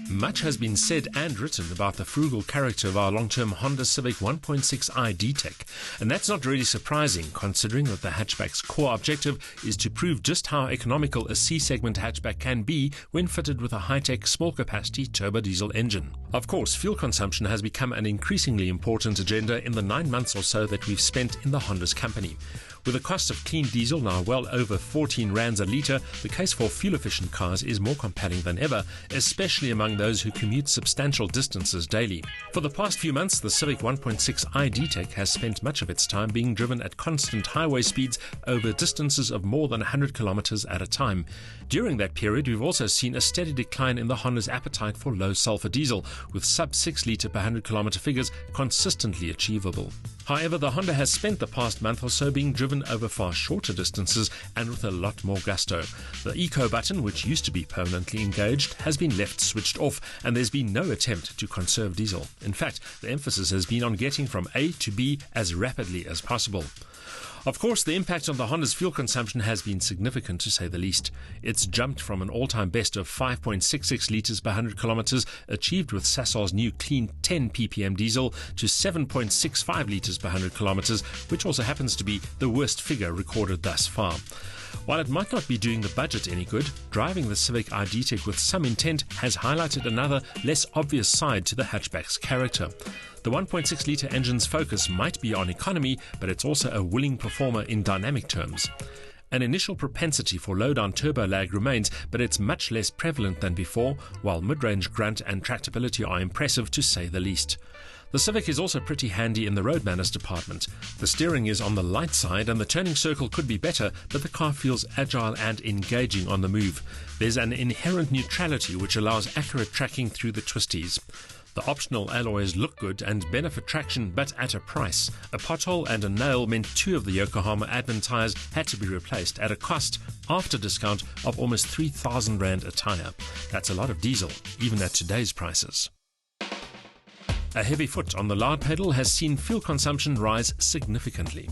Much has been said and written about the frugal character of our long-term Honda Civic 1.6i D-Tech, and that's not really surprising considering that the hatchback's core objective is to prove just how economical a C-segment hatchback can be when fitted with a high-tech, small-capacity turbo-diesel engine. Of course, fuel consumption has become an increasingly important agenda in the 9 months or so that we've spent in the Honda's company. With the cost of clean diesel now well over 14 rands a litre, the case for fuel-efficient cars is more compelling than ever, especially among those who commute substantial distances daily. For the past few months, the Civic 1.6i D-Tech has spent much of its time being driven at constant highway speeds over distances of more than 100 kilometers at a time. During that period, we've also seen a steady decline in the Honda's appetite for low-sulfur diesel, with sub-6 litre per 100 kilometer figures consistently achievable. However, the Honda has spent the past month or so being driven over far shorter distances and with a lot more gusto. The Eco button, which used to be permanently engaged, has been left switched off, and there's been no attempt to conserve diesel. In fact, the emphasis has been on getting from A to B as rapidly as possible. Of course, the impact on the Honda's fuel consumption has been significant, to say the least. It's jumped from an all-time best of 5.66 litres per 100 kilometres achieved with Sasol's new clean 10 ppm diesel to 7.65 litres per 100 kilometres, which also happens to be the worst figure recorded thus far. While it might not be doing the budget any good, driving the Civic i-D-Tech with some intent has highlighted another, less obvious side to the hatchback's character. The 1.6-litre engine's focus might be on economy, but it's also a willing performer in dynamic terms. An initial propensity for low-down turbo lag remains, but it's much less prevalent than before, while mid-range grunt and tractability are impressive to say the least. The Civic is also pretty handy in the road manners department. The steering is on the light side and the turning circle could be better, but the car feels agile and engaging on the move. There's an inherent neutrality which allows accurate tracking through the twisties. The optional alloys look good and benefit traction, but at a price. A pothole and a nail meant 2 of the Yokohama admin tyres had to be replaced at a cost, after discount, of almost 3,000 rand a tyre. That's a lot of diesel, even at today's prices. A heavy foot on the loud pedal has seen fuel consumption rise significantly.